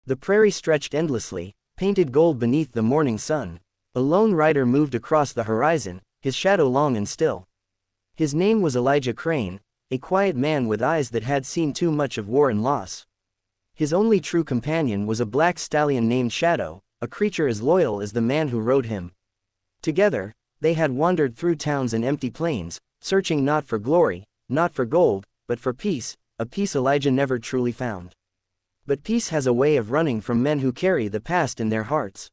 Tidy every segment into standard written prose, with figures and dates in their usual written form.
The prairie stretched endlessly, painted gold beneath the morning sun. A lone rider moved across the horizon, his shadow long and still. His name was Elijah Crane, a quiet man with eyes that had seen too much of war and loss. His only true companion was a black stallion named Shadow, a creature as loyal as the man who rode him. Together, they had wandered through towns and empty plains, searching not for glory, not for gold, but for peace, a peace Elijah never truly found. But peace has a way of running from men who carry the past in their hearts.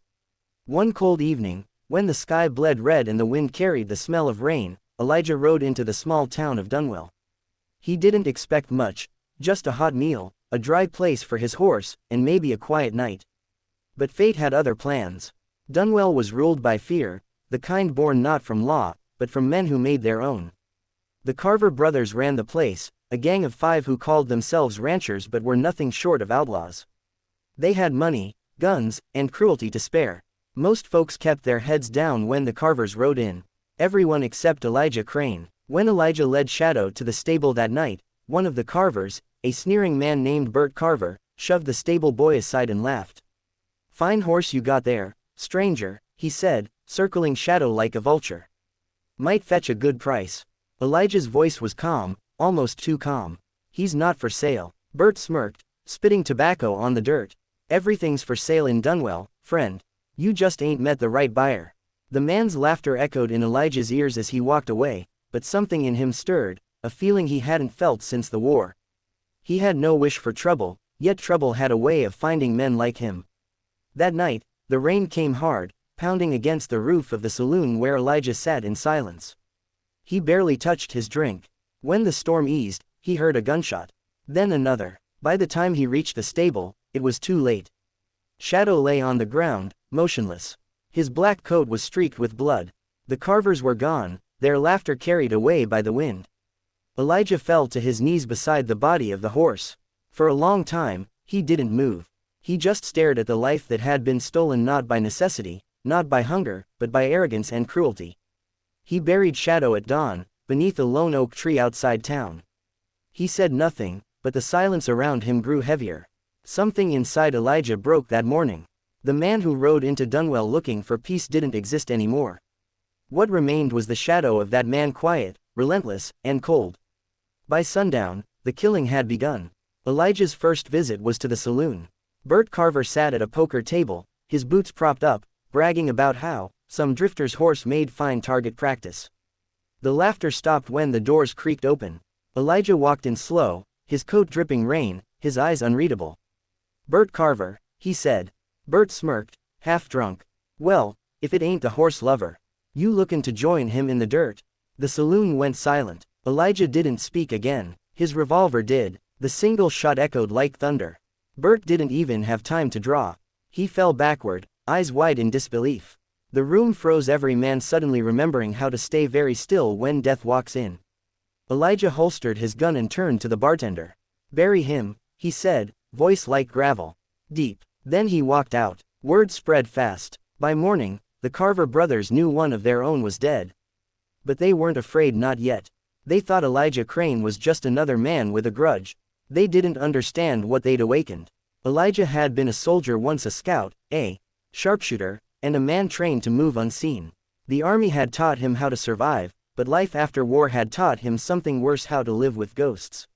One cold evening, when the sky bled red and the wind carried the smell of rain, Elijah rode into the small town of Dunwell. He didn't expect much, just a hot meal, a dry place for his horse, and maybe a quiet night. But fate had other plans. Dunwell was ruled by fear, the kind born not from law, but from men who made their own. The Carver brothers ran the place, a gang of 5 who called themselves ranchers but were nothing short of outlaws. They had money, guns, and cruelty to spare. Most folks kept their heads down when the Carvers rode in. Everyone except Elijah Crane. When Elijah led Shadow to the stable that night, one of the Carvers, a sneering man named Bert Carver, shoved the stable boy aside and laughed. "Fine horse you got there, stranger," he said, circling Shadow like a vulture. "Might fetch a good price." Elijah's voice was calm, almost too calm. "He's not for sale." Bert smirked, spitting tobacco on the dirt. "Everything's for sale in Dunwell, friend. You just ain't met the right buyer." The man's laughter echoed in Elijah's ears as he walked away, but something in him stirred, a feeling he hadn't felt since the war. He had no wish for trouble, yet trouble had a way of finding men like him. That night, the rain came hard, pounding against the roof of the saloon where Elijah sat in silence. He barely touched his drink. When the storm eased, he heard a gunshot. Then another. By the time he reached the stable, it was too late. Shadow lay on the ground, motionless. His black coat was streaked with blood. The Carvers were gone, their laughter carried away by the wind. Elijah fell to his knees beside the body of the horse. For a long time, he didn't move. He just stared at the life that had been stolen not by necessity, not by hunger, but by arrogance and cruelty. He buried Shadow at dawn, beneath a lone oak tree outside town. He said nothing, but the silence around him grew heavier. Something inside Elijah broke that morning. The man who rode into Dunwell looking for peace didn't exist anymore. What remained was the shadow of that man, quiet, relentless, and cold. By sundown, the killing had begun. Elijah's first visit was to the saloon. Bert Carver sat at a poker table, his boots propped up, bragging about how some drifter's horse made fine target practice. The laughter stopped when the doors creaked open. Elijah walked in slow, his coat dripping rain, his eyes unreadable. "Bert Carver," he said. Bert smirked, half drunk. "Well, if it ain't the horse lover. You lookin' to join him in the dirt?" The saloon went silent. Elijah didn't speak again. His revolver did. The single shot echoed like thunder. Bert didn't even have time to draw. He fell backward, eyes wide in disbelief. The room froze, every man suddenly remembering how to stay very still when death walks in. Elijah holstered his gun and turned to the bartender. "Bury him," he said, voice like gravel. "Deep." Then he walked out. Word spread fast. By morning, the Carver brothers knew one of their own was dead. But they weren't afraid, not yet. They thought Elijah Crane was just another man with a grudge. They didn't understand what they'd awakened. Elijah had been a soldier once, a scout, a sharpshooter, and a man trained to move unseen. The army had taught him how to survive, but life after war had taught him something worse: how to live with ghosts.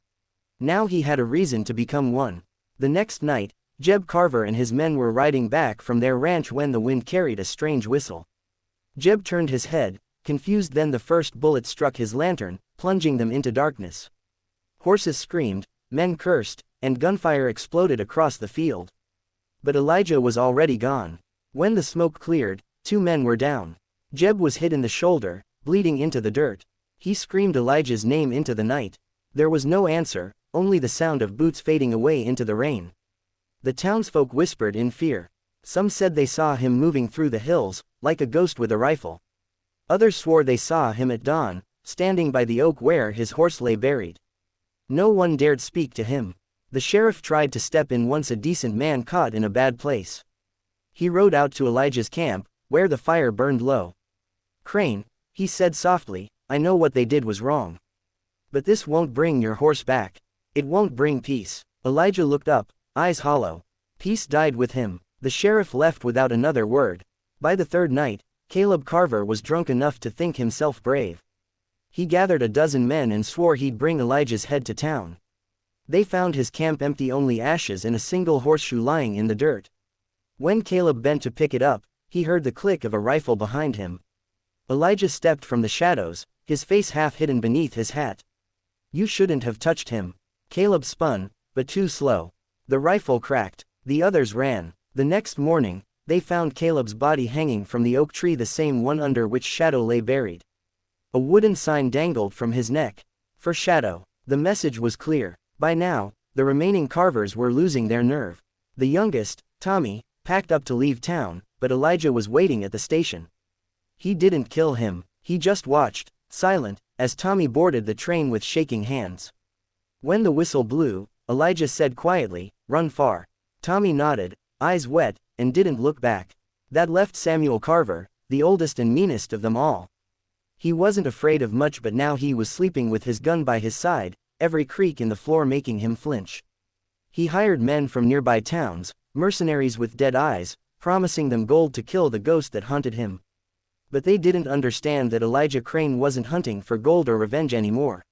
Now he had a reason to become one. The next night, Jeb Carver and his men were riding back from their ranch when the wind carried a strange whistle. Jeb turned his head, confused. Then the first bullet struck his lantern, plunging them into darkness. Horses screamed, men cursed, and gunfire exploded across the field. But Elijah was already gone. When the smoke cleared, 2 men were down. Jeb was hit in the shoulder, bleeding into the dirt. He screamed Elijah's name into the night. There was no answer, only the sound of boots fading away into the rain. The townsfolk whispered in fear. Some said they saw him moving through the hills, like a ghost with a rifle. Others swore they saw him at dawn, standing by the oak where his horse lay buried. No one dared speak to him. The sheriff tried to step in once, a decent man caught in a bad place. He rode out to Elijah's camp, where the fire burned low. "Crane," he said softly, "I know what they did was wrong. But this won't bring your horse back. It won't bring peace." Elijah looked up, eyes hollow. Peace died with him. The sheriff left without another word. By the third night, Caleb Carver was drunk enough to think himself brave. He gathered a dozen men and swore he'd bring Elijah's head to town. They found his camp empty, only ashes and a single horseshoe lying in the dirt. When Caleb bent to pick it up, he heard the click of a rifle behind him. Elijah stepped from the shadows, his face half hidden beneath his hat. "You shouldn't have touched him." Caleb spun, but too slow. The rifle cracked. The others ran. The next morning, they found Caleb's body hanging from the oak tree, the same one under which Shadow lay buried. A wooden sign dangled from his neck. For Shadow. The message was clear. By now, the remaining Carvers were losing their nerve. The youngest, Tommy, packed up to leave town, but Elijah was waiting at the station. He didn't kill him, he just watched, silent, as Tommy boarded the train with shaking hands. When the whistle blew, Elijah said quietly, "Run far." Tommy nodded, eyes wet, and didn't look back. That left Samuel Carver, the oldest and meanest of them all. He wasn't afraid of much, but now he was sleeping with his gun by his side, every creak in the floor making him flinch. He hired men from nearby towns, mercenaries with dead eyes, promising them gold to kill the ghost that haunted him. But they didn't understand that Elijah Crane wasn't hunting for gold or revenge anymore.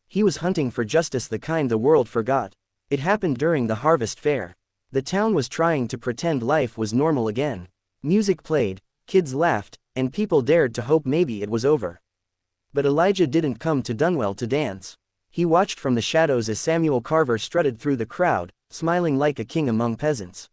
He was hunting for justice, the kind the world forgot. It happened during the harvest fair. The town was trying to pretend life was normal again. Music played, kids laughed, and people dared to hope maybe it was over. But Elijah didn't come to Dunwell to dance. He watched from the shadows as Samuel Carver strutted through the crowd, smiling like a king among peasants.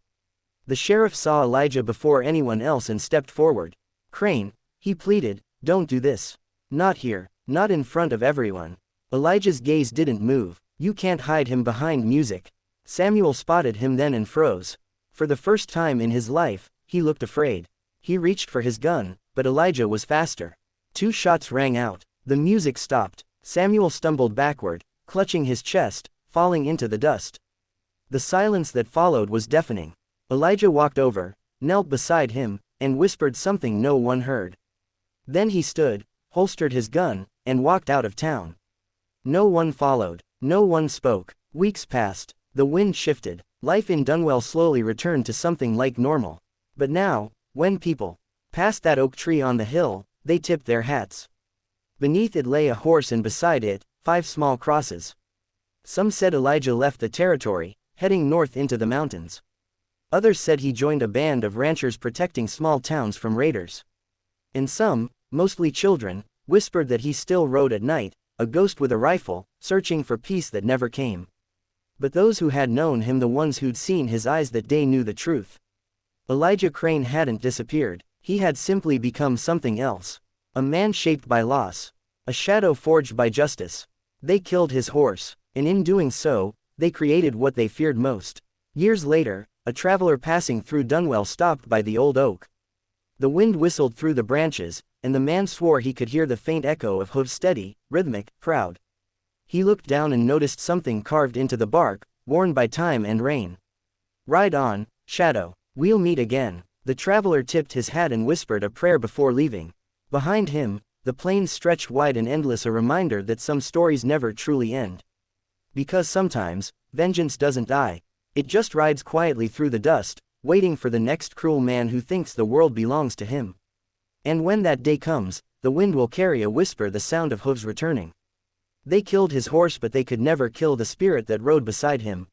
The sheriff saw Elijah before anyone else and stepped forward. "Crane," he pleaded, "don't do this. Not here, not in front of everyone." Elijah's gaze didn't move. "You can't hide him behind music." Samuel spotted him then and froze. For the first time in his life, he looked afraid. He reached for his gun, but Elijah was faster. 2 shots rang out. The music stopped. Samuel stumbled backward, clutching his chest, falling into the dust. The silence that followed was deafening. Elijah walked over, knelt beside him, and whispered something no one heard. Then he stood, holstered his gun, and walked out of town. No one followed. No one spoke. Weeks passed. The wind shifted. Life in Dunwell slowly returned to something like normal. But now, when people passed that oak tree on the hill, they tipped their hats. Beneath it lay a horse, and beside it, 5 small crosses. Some said Elijah left the territory, heading north into the mountains. Others said he joined a band of ranchers protecting small towns from raiders. And some, mostly children, whispered that he still rode at night, a ghost with a rifle, searching for peace that never came. But those who had known him, the ones who'd seen his eyes that day, knew the truth. Elijah Crane hadn't disappeared. He had simply become something else. A man shaped by loss. A shadow forged by justice. They killed his horse, and in doing so, they created what they feared most. Years later, a traveler passing through Dunwell stopped by the old oak. The wind whistled through the branches, and the man swore he could hear the faint echo of hooves, steady, rhythmic, proud. He looked down and noticed something carved into the bark, worn by time and rain. "Ride on, Shadow. We'll meet again." The traveler tipped his hat and whispered a prayer before leaving. Behind him, the plains stretched wide and endless, a reminder that some stories never truly end. Because sometimes, vengeance doesn't die. It just rides quietly through the dust, waiting for the next cruel man who thinks the world belongs to him. And when that day comes, the wind will carry a whisper, the sound of hooves returning. They killed his horse, but they could never kill the spirit that rode beside him.